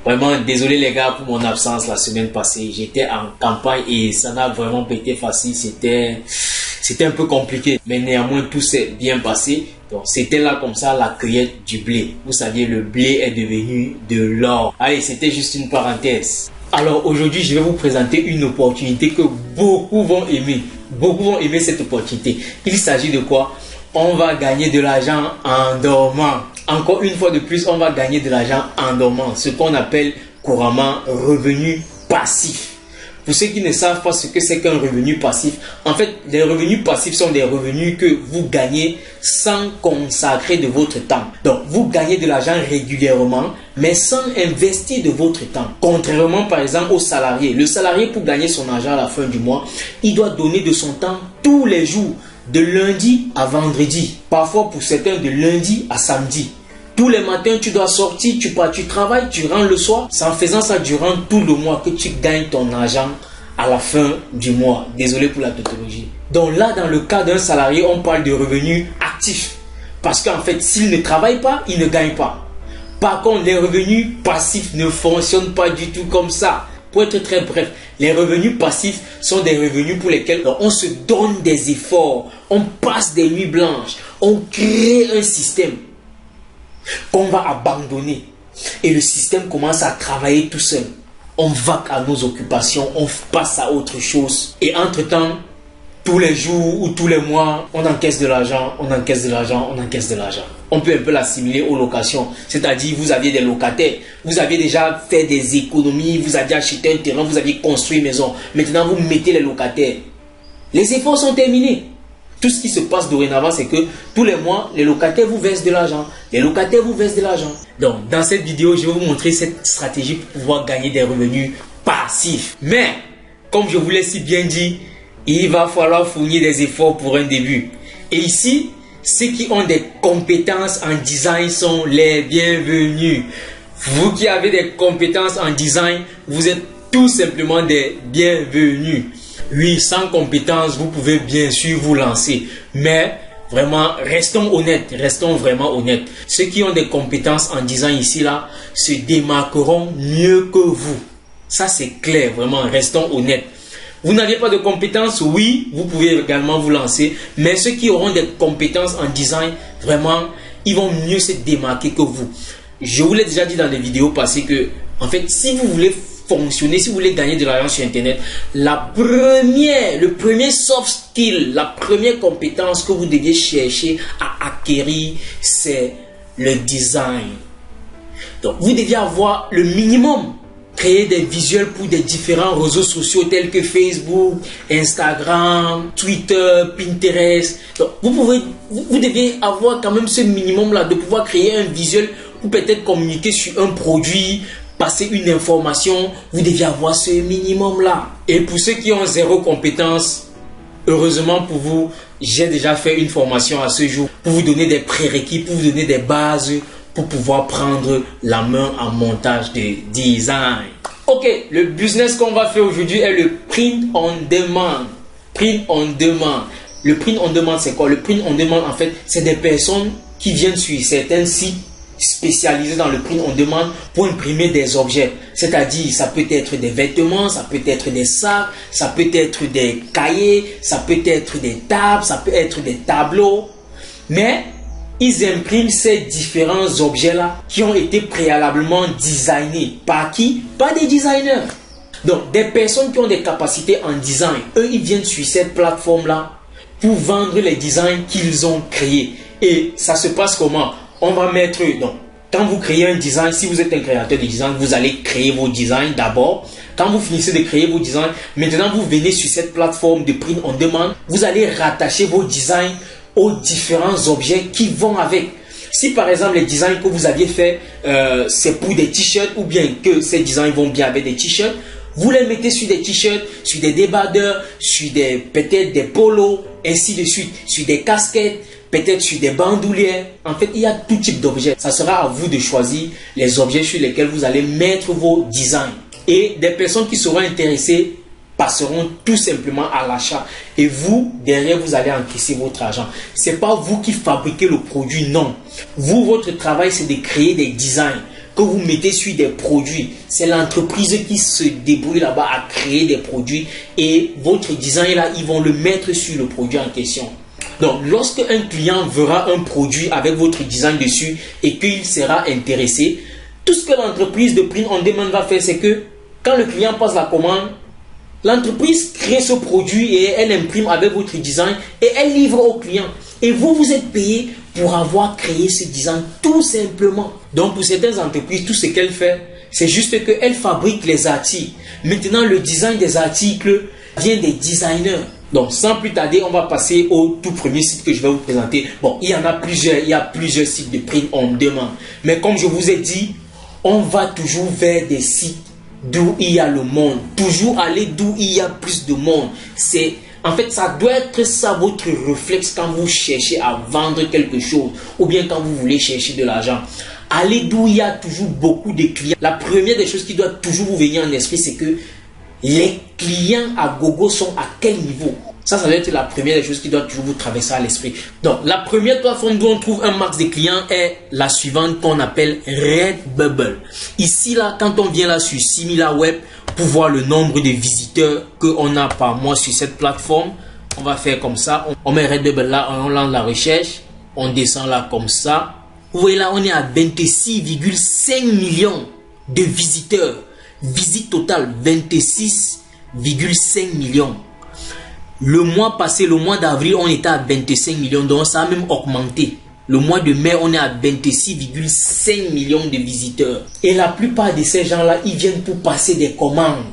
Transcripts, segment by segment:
Vraiment, désolé les gars pour mon absence la semaine passée. J'étais en campagne et ça n'a vraiment pas été facile. C'était un peu compliqué. Mais néanmoins, tout s'est bien passé. Donc, c'était là comme ça la cueillette du blé. Vous saviez, le blé est devenu de l'or. Allez, c'était juste une parenthèse. Alors, aujourd'hui, je vais vous présenter une opportunité que beaucoup vont aimer. Beaucoup vont aimer cette opportunité. Il s'agit de quoi? On va gagner de l'argent en dormant. Encore une fois de plus, on va gagner de l'argent en dormant. Ce qu'on appelle couramment revenu passif. Pour ceux qui ne savent pas ce que c'est qu'un revenu passif, en fait, les revenus passifs sont des revenus que vous gagnez sans consacrer de votre temps. Donc, vous gagnez de l'argent régulièrement, mais sans investir de votre temps. Contrairement, par exemple, au salarié. Le salarié, pour gagner son argent à la fin du mois, il doit donner de son temps tous les jours, de lundi à vendredi. Parfois, pour certains, de lundi à samedi. Tous les matins, tu dois sortir, tu pars, tu travailles, tu rentres le soir. C'est en faisant ça durant tout le mois que tu gagnes ton argent à la fin du mois. Désolé pour la tautologie. Donc là, dans le cas d'un salarié, on parle de revenus actifs. Parce qu'en fait, s'il ne travaille pas, il ne gagne pas. Par contre, les revenus passifs ne fonctionnent pas du tout comme ça. Pour être très bref, les revenus passifs sont des revenus pour lesquels on se donne des efforts, on passe des nuits blanches, on crée un système qu'on va abandonner et le système commence à travailler tout seul. On va à nos occupations, on passe à autre chose et entre-temps, tous les jours ou tous les mois, on encaisse de l'argent, on encaisse de l'argent, on encaisse de l'argent. On peut un peu l'assimiler aux locations, c'est-à-dire vous aviez des locataires, vous aviez déjà fait des économies, vous aviez acheté un terrain, vous aviez construit une maison. Maintenant, vous mettez les locataires. Les efforts sont terminés. Tout ce qui se passe dorénavant, c'est que tous les mois, les locataires vous versent de l'argent. Les locataires vous versent de l'argent. Donc, dans cette vidéo, je vais vous montrer cette stratégie pour pouvoir gagner des revenus passifs. Mais, comme je vous l'ai si bien dit, il va falloir fournir des efforts pour un début. Et ici, ceux qui ont des compétences en design sont les bienvenus. Vous qui avez des compétences en design, vous êtes tout simplement des bienvenus. Oui, sans compétences, vous pouvez bien sûr vous lancer. Mais vraiment, restons honnêtes, restons vraiment honnêtes. Ceux qui ont des compétences en design ici, là, se démarqueront mieux que vous. Ça, c'est clair, vraiment, restons honnêtes. Vous n'avez pas de compétences, oui, vous pouvez également vous lancer. Mais ceux qui auront des compétences en design, vraiment, ils vont mieux se démarquer que vous. Je vous l'ai déjà dit dans les vidéos passées que, en fait, si vous voulez fonctionner, si vous voulez gagner de l'argent sur Internet, le premier soft skill, la première compétence que vous deviez chercher à acquérir, c'est le design. Donc, vous deviez avoir le minimum. Créer des visuels pour des différents réseaux sociaux tels que Facebook, Instagram, Twitter, Pinterest. Donc, vous devez avoir quand même ce minimum-là de pouvoir créer un visuel pour peut-être communiquer sur un produit, passer une information. Vous devez avoir ce minimum-là. Et pour ceux qui ont zéro compétence, heureusement pour vous, j'ai déjà fait une formation à ce jour pour vous donner des prérequis, pour vous donner des bases, pour pouvoir prendre la main en montage de design. Ok, le business qu'on va faire aujourd'hui est le print on demand. Print on demand. Le print on demand, c'est quoi? Le print on demand, en fait, c'est des personnes qui viennent sur certains sites spécialisés dans le print on demand pour imprimer des objets. C'est-à-dire, ça peut être des vêtements, ça peut être des sacs, ça peut être des cahiers, ça peut être des tables, ça peut être des tableaux. Mais ils impriment ces différents objets-là qui ont été préalablement designés. Par qui? Par des designers. Donc, des personnes qui ont des capacités en design, eux, ils viennent sur cette plateforme-là pour vendre les designs qu'ils ont créés. Et ça se passe comment? On va mettre, donc, quand vous créez un design, si vous êtes un créateur de design, vous allez créer vos designs d'abord. Quand vous finissez de créer vos designs, maintenant vous venez sur cette plateforme de print on demand, vous allez rattacher vos designs aux différents objets qui vont avec. Si par exemple les designs que vous aviez fait, c'est pour des t-shirts ou bien que ces designs vont bien avec des t-shirts, vous les mettez sur des t-shirts, sur des débardeurs, sur peut-être des polos, ainsi de suite, sur des casquettes, peut-être sur des bandoulières. En fait, il y a tout type d'objets. Ça sera à vous de choisir les objets sur lesquels vous allez mettre vos designs. Et des personnes qui seront intéressées passeront tout simplement à l'achat. Et vous, derrière, vous allez encaisser votre argent. Ce n'est pas vous qui fabriquez le produit, non. Vous, votre travail, c'est de créer des designs que vous mettez sur des produits. C'est l'entreprise qui se débrouille là-bas à créer des produits et votre design là, ils vont le mettre sur le produit en question. Donc, lorsque un client verra un produit avec votre design dessus et qu'il sera intéressé, tout ce que l'entreprise de print on demand va faire, c'est que quand le client passe la commande, l'entreprise crée ce produit et elle imprime avec votre design et elle livre au client. Et vous, vous êtes payé pour avoir créé ce design tout simplement. Donc, pour certaines entreprises, tout ce qu'elle fait, c'est juste qu'elle fabrique les articles. Maintenant, le design des articles vient des designers. Donc, sans plus tarder, on va passer au tout premier site que je vais vous présenter. Bon, il y en a plusieurs, il y a plusieurs sites de print on demand. Mais comme je vous ai dit, on va toujours vers des sites d'où il y a le monde. Toujours aller d'où il y a plus de monde. En fait, ça doit être ça votre réflexe quand vous cherchez à vendre quelque chose ou bien quand vous voulez chercher de l'argent. Allez d'où il y a toujours beaucoup de clients. La première des choses qui doit toujours vous venir en esprit, c'est que les clients à gogo sont à quel niveau? Ça doit être la première des choses qui doit toujours vous traverser à l'esprit. Donc, la première plateforme où on trouve un max de clients est la suivante qu'on appelle Redbubble. Ici, là, quand on vient là sur SimilarWeb pour voir le nombre de visiteurs qu'on a par mois sur cette plateforme, on va faire comme ça. On met Redbubble là, on lance la recherche, on descend là comme ça. Vous voyez là, on est à 26,5 millions de visiteurs. Visite totale 26,5 millions. Le mois passé, le mois d'avril, on était à 25 millions. Donc ça a même augmenté. Le mois de mai, on est à 26,5 millions de visiteurs. Et la plupart de ces gens-là, ils viennent pour passer des commandes.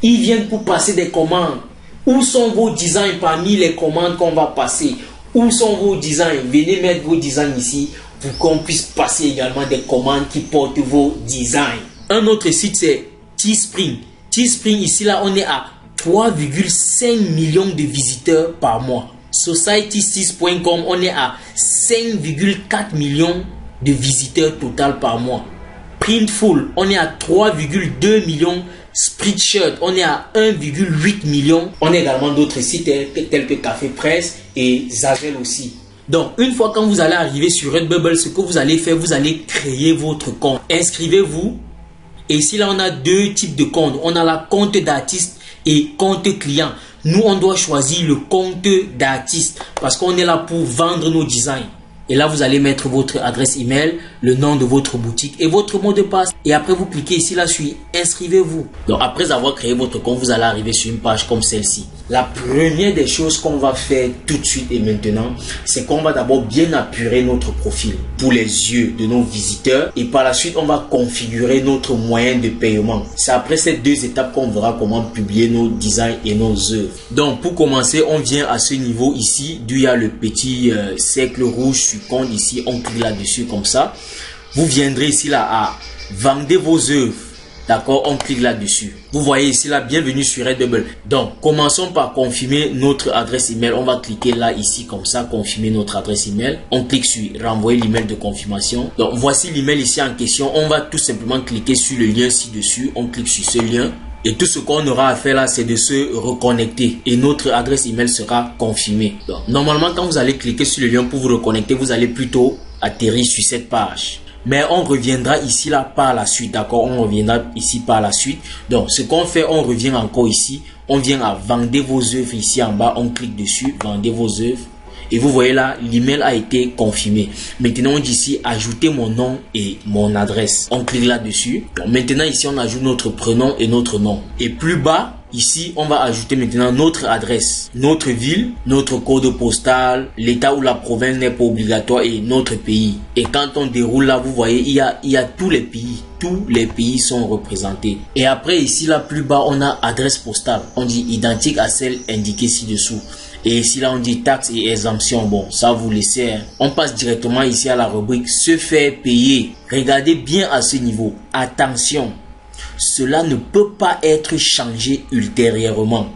Ils viennent pour passer des commandes. Où sont vos designs parmi les commandes qu'on va passer? Où sont vos designs? Venez mettre vos designs ici pour qu'on puisse passer également des commandes qui portent vos designs. Un autre site, c'est Teespring. Teespring, ici, là, on est à 3,5 millions de visiteurs par mois. Society6.com, on est à 5,4 millions de visiteurs total par mois. Printful, on est à 3,2 millions. Spreadshirt, on est à 1,8 million. On a également d'autres sites tels que Café Presse et Zazzle aussi. Donc, une fois quand vous allez arriver sur Redbubble, ce que vous allez faire, vous allez créer votre compte. Inscrivez-vous. Et ici, là, on a deux types de comptes. On a la compte d'artiste et compte client. Nous, on doit choisir le compte d'artiste parce qu'on est là pour vendre nos designs. Et là, vous allez mettre votre adresse email, le nom de votre boutique et votre mot de passe. Et après, vous cliquez ici, là, sur inscrivez-vous. Donc, après avoir créé votre compte, vous allez arriver sur une page comme celle-ci. La première des choses qu'on va faire tout de suite et maintenant, c'est qu'on va d'abord bien apurer notre profil pour les yeux de nos visiteurs. Et par la suite, on va configurer notre moyen de paiement. C'est après ces deux étapes qu'on verra comment publier nos designs et nos œuvres. Donc, pour commencer, on vient à ce niveau ici, d'où il y a le petit cercle rouge sur compte ici. On clique là-dessus comme ça. Vous viendrez ici là à vendre vos œuvres. D'accord, on clique là-dessus. Vous voyez ici là, bienvenue sur Redbubble. Donc, commençons par confirmer notre adresse email. On va cliquer là, ici, comme ça, confirmer notre adresse email. On clique sur renvoyer l'email de confirmation. Donc, voici l'email ici en question. On va tout simplement cliquer sur le lien ci-dessus. On clique sur ce lien. Et tout ce qu'on aura à faire là, c'est de se reconnecter. Et notre adresse email sera confirmée. Donc, normalement, quand vous allez cliquer sur le lien pour vous reconnecter, vous allez plutôt atterrir sur cette page. Mais on reviendra ici là par la suite, d'accord? On reviendra ici par la suite. Donc, ce qu'on fait, on revient encore ici. On vient à vendre vos œuvres ici en bas. On clique dessus, vendez vos œuvres. Et vous voyez là, l'email a été confirmé. Maintenant, on dit ici, ajoutez mon nom et mon adresse. On clique là-dessus. Maintenant, ici, on ajoute notre prénom et notre nom. Et plus bas, ici, on va ajouter maintenant notre adresse, notre ville, notre code postal, l'état ou la province n'est pas obligatoire et notre pays. Et quand on déroule là, vous voyez, il y a tous les pays. Tous les pays sont représentés. Et après, ici, là, plus bas, on a adresse postale. On dit identique à celle indiquée ci-dessous. Et ici, là, on dit taxes et exemptions. Bon, ça, vous laissez. Hein. On passe directement ici à la rubrique se faire payer. Regardez bien à ce niveau. Attention. Cela ne peut pas être changé ultérieurement.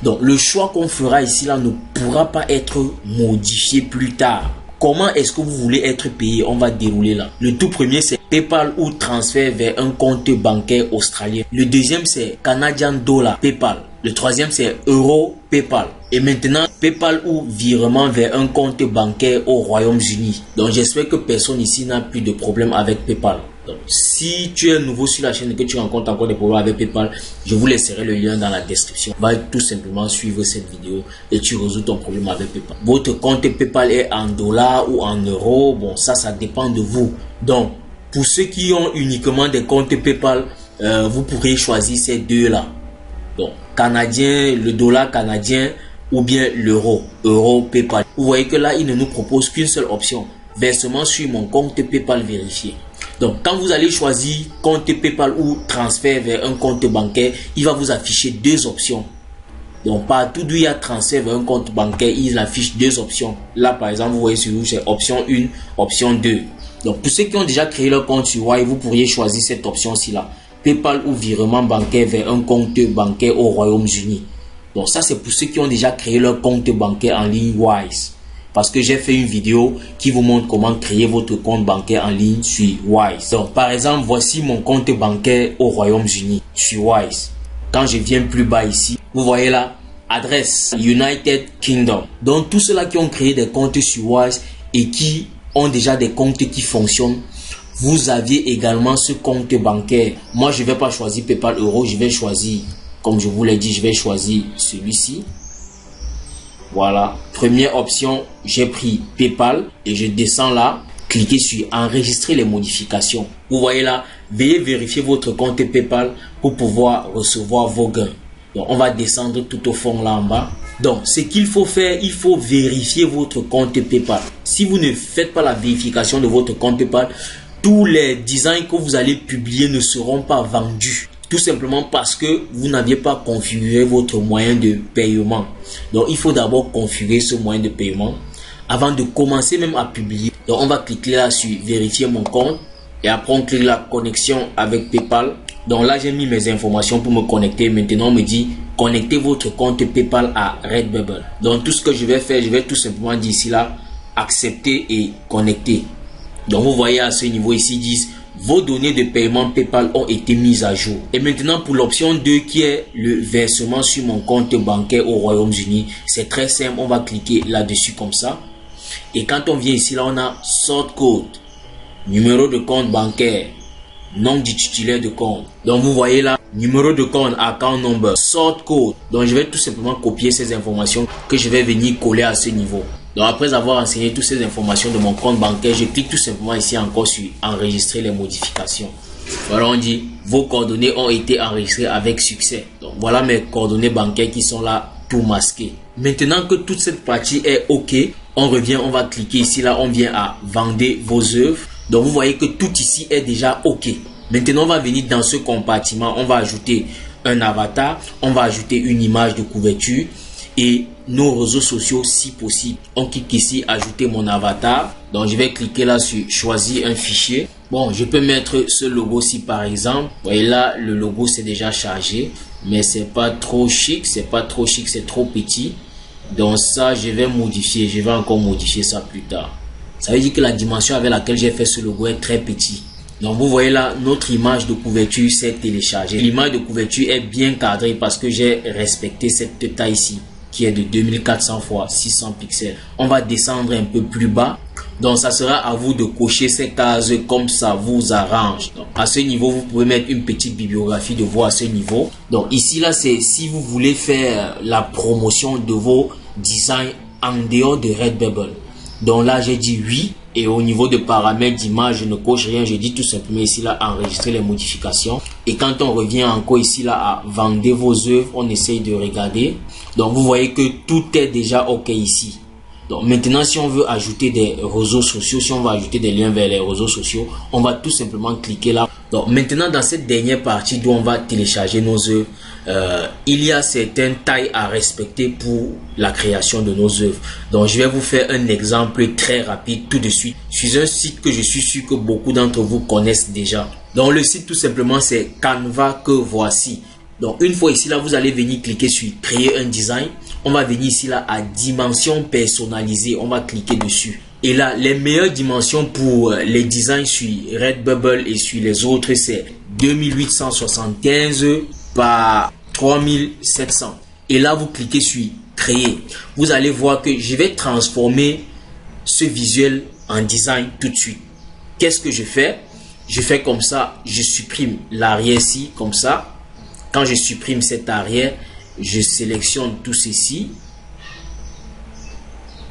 Donc, le choix qu'on fera ici là ne pourra pas être modifié plus tard. Comment est-ce que vous voulez être payé? On va dérouler là. Le tout premier, c'est PayPal ou transfert vers un compte bancaire australien. Le deuxième, c'est Canadian Dollar PayPal. Le troisième, c'est Euro PayPal. Et maintenant, PayPal ou virement vers un compte bancaire au Royaume-Uni. Donc, j'espère que personne ici n'a plus de problème avec PayPal. Donc, si tu es nouveau sur la chaîne et que tu rencontres encore des problèmes avec PayPal, je vous laisserai le lien dans la description. Va tout simplement suivre cette vidéo et tu résous ton problème avec PayPal. Votre compte PayPal est en dollars ou en euros. Bon, ça dépend de vous. Donc, pour ceux qui ont uniquement des comptes PayPal, vous pourrez choisir ces deux-là. Donc, canadien, le dollar canadien ou bien l'euro, euro PayPal. Vous voyez que là, il ne nous propose qu'une seule option. Versement sur mon compte PayPal vérifié. Donc, quand vous allez choisir compte PayPal ou transfert vers un compte bancaire, il va vous afficher deux options. Donc, partout d'où il y a transfert vers un compte bancaire, il affiche deux options. Là, par exemple, vous voyez sur vous, c'est option 1, option 2. Donc, pour ceux qui ont déjà créé leur compte sur Wise, vous pourriez choisir cette option-ci là. PayPal ou virement bancaire vers un compte bancaire au Royaume-Uni. Donc, ça, c'est pour ceux qui ont déjà créé leur compte bancaire en ligne Wise. Parce que j'ai fait une vidéo qui vous montre comment créer votre compte bancaire en ligne sur Wise. Donc, par exemple, voici mon compte bancaire au Royaume-Uni sur Wise. Quand je viens plus bas ici, vous voyez là, adresse United Kingdom. Donc, tous ceux-là qui ont créé des comptes sur Wise et qui ont déjà des comptes qui fonctionnent, vous aviez également ce compte bancaire. Moi, je ne vais pas choisir PayPal Euro, je vais choisir, comme je vous l'ai dit, je vais choisir celui-ci. Voilà, première option, j'ai pris PayPal et je descends là, cliquez sur enregistrer les modifications. Vous voyez là, veuillez vérifier votre compte PayPal pour pouvoir recevoir vos gains. Donc, on va descendre tout au fond là en bas. Donc, ce qu'il faut faire, il faut vérifier votre compte PayPal. Si vous ne faites pas la vérification de votre compte PayPal, tous les designs que vous allez publier ne seront pas vendus. Tout simplement parce que vous n'aviez pas configuré votre moyen de paiement. Donc, il faut d'abord configurer ce moyen de paiement avant de commencer même à publier. Donc, on va cliquer là sur vérifier mon compte et après on clique la connexion avec PayPal. Donc là, j'ai mis mes informations pour me connecter. Maintenant, on me dit connectez votre compte PayPal à Redbubble. Donc, tout ce que je vais faire, je vais tout simplement dire ici là accepter et connecter. Donc, vous voyez à ce niveau ici, ils disent vos données de paiement PayPal ont été mises à jour. Et maintenant, pour l'option 2 qui est le versement sur mon compte bancaire au Royaume-Uni, c'est très simple. On va cliquer là-dessus comme ça. Et quand on vient ici, là, on a sort code, numéro de compte bancaire, nom du titulaire de compte. Donc, vous voyez là, numéro de compte, account number, sort code. Donc, je vais tout simplement copier ces informations que je vais venir coller à ce niveau. Donc, après avoir enseigné toutes ces informations de mon compte bancaire, je clique tout simplement ici encore sur enregistrer les modifications. Voilà, on dit vos coordonnées ont été enregistrées avec succès. Donc, voilà mes coordonnées bancaires qui sont là tout masquées. Maintenant que toute cette partie est OK, on revient, on va cliquer ici là, on vient à vendre vos œuvres. Donc, vous voyez que tout ici est déjà OK. Maintenant, on va venir dans ce compartiment, on va ajouter un avatar, on va ajouter une image de couverture et nos réseaux sociaux si possible. On clique ici ajouter mon avatar. Donc, je vais cliquer là sur choisir un fichier. Bon, je peux mettre ce logo-ci par exemple. Vous voyez là, le logo c'est déjà chargé, mais c'est pas trop chic, c'est pas trop chic, c'est trop petit. Donc ça, je vais modifier, je vais encore modifier ça plus tard. Ça veut dire que la dimension avec laquelle j'ai fait ce logo est très petit. Donc vous voyez là, notre image de couverture s'est téléchargée. L'image de couverture est bien cadrée parce que j'ai respecté cette taille ici qui est de 2400 x 600 pixels. On va descendre un peu plus bas. Donc ça sera à vous de cocher ces cases comme ça vous arrange. Donc, à ce niveau, vous pouvez mettre une petite bibliographie de voix à ce niveau. Donc ici là, c'est si vous voulez faire la promotion de vos designs en dehors de Redbubble. Donc là, j'ai dit oui. Et au niveau de paramètres d'image, je ne coche rien. Je dis tout simplement ici là, enregistrer les modifications. Et quand on revient encore ici là à vendre vos œuvres, on essaye de regarder. Donc vous voyez que tout est déjà OK ici. Donc maintenant, si on veut ajouter des réseaux sociaux, si on va ajouter des liens vers les réseaux sociaux, on va tout simplement cliquer là. Donc maintenant, dans cette dernière partie d'où on va télécharger nos œuvres, il y a certaines tailles à respecter pour la création de nos œuvres. Donc je vais vous faire un exemple très rapide tout de suite sur un site que je suis sûr que beaucoup d'entre vous connaissent déjà. Donc le site tout simplement c'est Canva que voici. Donc une fois ici là, vous allez venir cliquer sur créer un design. On va venir ici là à dimension personnalisée. On va cliquer dessus. Et là, les meilleures dimensions pour les designs sur Redbubble et sur les autres, c'est 2875 par 3700. Et là, vous cliquez sur créer. Vous allez voir que je vais transformer ce visuel en design tout de suite. Qu'est-ce que je fais? Je fais comme ça, je supprime l'arrière-ci, comme ça. Quand je supprime cet arrière, je sélectionne tout ceci.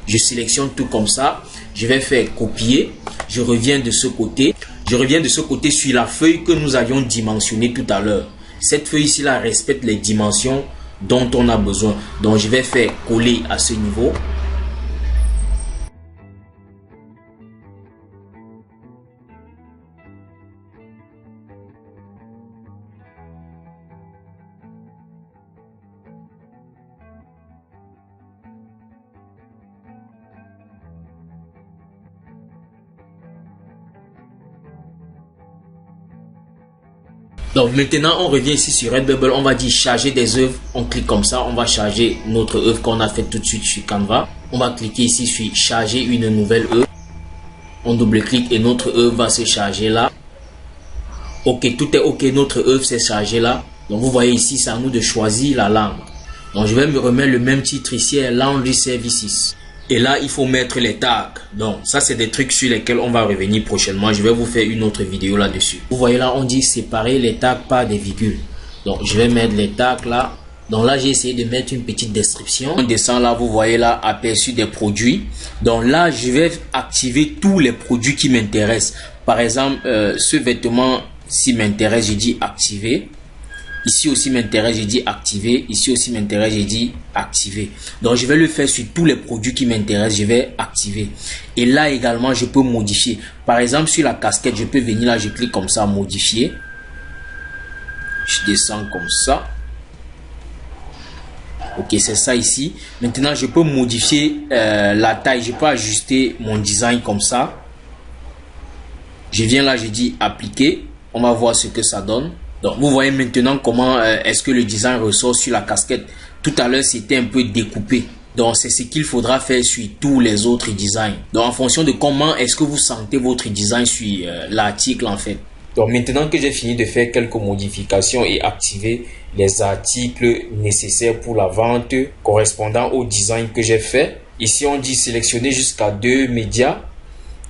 Je sélectionne tout comme ça. Je vais faire copier. Je reviens de ce côté. Je reviens de ce côté sur la feuille que nous avions dimensionnée tout à l'heure. Cette feuille-ci là respecte les dimensions dont on a besoin. Donc je vais faire coller à ce niveau. Donc maintenant on revient ici sur Redbubble, on va dire charger des œuvres, on clique comme ça, on va charger notre œuvre qu'on a fait tout de suite sur Canva. On va cliquer ici sur charger une nouvelle œuvre, on double-clique et notre œuvre va se charger là. Ok, tout est ok, notre œuvre s'est chargée là. Donc vous voyez ici, c'est à nous de choisir la langue. Donc je vais me remettre le même titre ici, Laundry Services. Et là, il faut mettre les tags. Donc, ça, c'est des trucs sur lesquels on va revenir prochainement. Je vais vous faire une autre vidéo là-dessus. Vous voyez là, on dit séparer les tags par des virgules. Donc, je vais mettre les tags là. Donc là, j'ai essayé de mettre une petite description. On descend là, vous voyez là, aperçu des produits. Donc là, je vais activer tous les produits qui m'intéressent. Par exemple, ce vêtement, s'il m'intéresse, je dis activer. Ici aussi m'intéresse, j'ai dit activer. Ici aussi m'intéresse, j'ai dit activer. Donc je vais le faire sur tous les produits qui m'intéressent, je vais activer. Et là également, je peux modifier. Par exemple, sur la casquette, je peux venir là, je clique comme ça, modifier. Je descends comme ça. Ok, c'est ça ici. Maintenant, je peux modifier la taille. Je peux ajuster mon design comme ça. Je viens là, je dis appliquer. On va voir ce que ça donne. Donc, vous voyez maintenant comment est-ce que le design ressort sur la casquette. Tout à l'heure, c'était un peu découpé. Donc, c'est ce qu'il faudra faire sur tous les autres designs. Donc, en fonction de comment est-ce que vous sentez votre design sur l'article, en fait. Donc, maintenant que j'ai fini de faire quelques modifications et activer les articles nécessaires pour la vente correspondant au design que j'ai fait. Ici, on dit sélectionner jusqu'à 2 médias.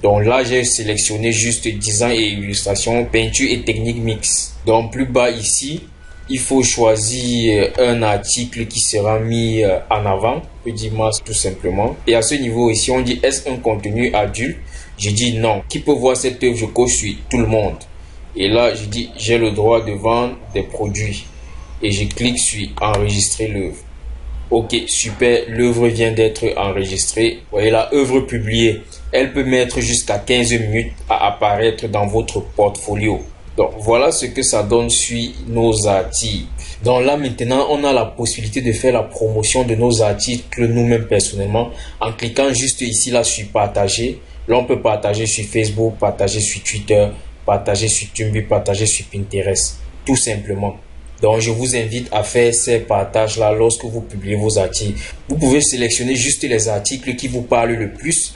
Donc là, j'ai sélectionné juste design et illustration, peinture et technique mixte. Donc plus bas ici, il faut choisir un article qui sera mis en avant. On peut dire masse tout simplement. Et à ce niveau ici, on dit est-ce un contenu adulte? Je dis non. Qui peut voir cette œuvre? Je coche sur tout le monde. Et là, je dis j'ai le droit de vendre des produits. Et je clique sur enregistrer l'œuvre. Ok, super, l'œuvre vient d'être enregistrée. Vous voyez la œuvre publiée. Elle peut mettre jusqu'à 15 minutes à apparaître dans votre portfolio. Donc voilà ce que ça donne sur nos articles. Donc là maintenant, on a la possibilité de faire la promotion de nos articles nous-mêmes personnellement en cliquant juste ici là sur partager. Là on peut partager sur Facebook, partager sur Twitter, partager sur Tumblr, partager sur Pinterest. Tout simplement. Donc, je vous invite à faire ces partages-là lorsque vous publiez vos articles. Vous pouvez sélectionner juste les articles qui vous parlent le plus.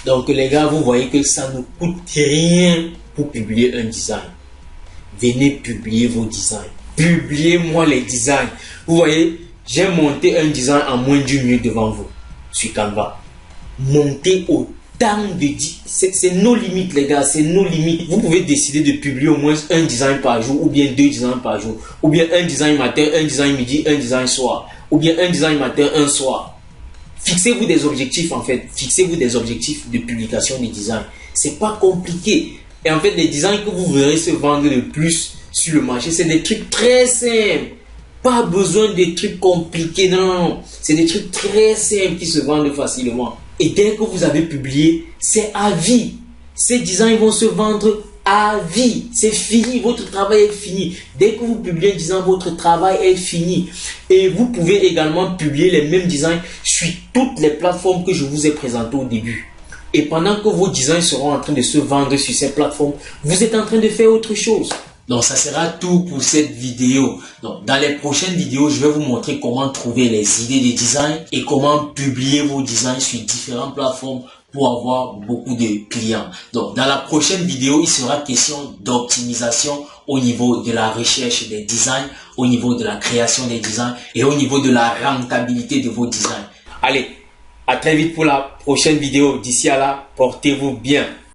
Donc, les gars, vous voyez que ça ne coûte rien pour publier un design. Venez publier vos designs. Publiez-moi les designs. Vous voyez, j'ai monté un design en moins d'1 minute devant vous sur Canva. Montez autant de... C'est nos limites, les gars, c'est nos limites. Vous pouvez décider de publier au moins un design par jour, ou bien 2 designs par jour, ou bien un design matin, un design midi, un design soir, ou bien un design matin, un soir. Fixez-vous des objectifs, en fait. Fixez-vous des objectifs de publication des designs. C'est pas compliqué. Et en fait, les designs que vous verrez se vendre le plus sur le marché, c'est des trucs très simples. Pas besoin de trucs compliqués, non. C'est des trucs très simples qui se vendent facilement. Et dès que vous avez publié, c'est à vie. Ces designs vont se vendre à vie. C'est fini, votre travail est fini. Dès que vous publiez un design, votre travail est fini. Et vous pouvez également publier les mêmes designs sur toutes les plateformes que je vous ai présentées au début. Et pendant que vos designs seront en train de se vendre sur ces plateformes, vous êtes en train de faire autre chose. Donc, ça sera tout pour cette vidéo. Donc, dans les prochaines vidéos, je vais vous montrer comment trouver les idées de design et comment publier vos designs sur différentes plateformes pour avoir beaucoup de clients. Donc, dans la prochaine vidéo, il sera question d'optimisation au niveau de la recherche des designs, au niveau de la création des designs et au niveau de la rentabilité de vos designs. Allez, à très vite pour la prochaine vidéo. D'ici à là, portez-vous bien.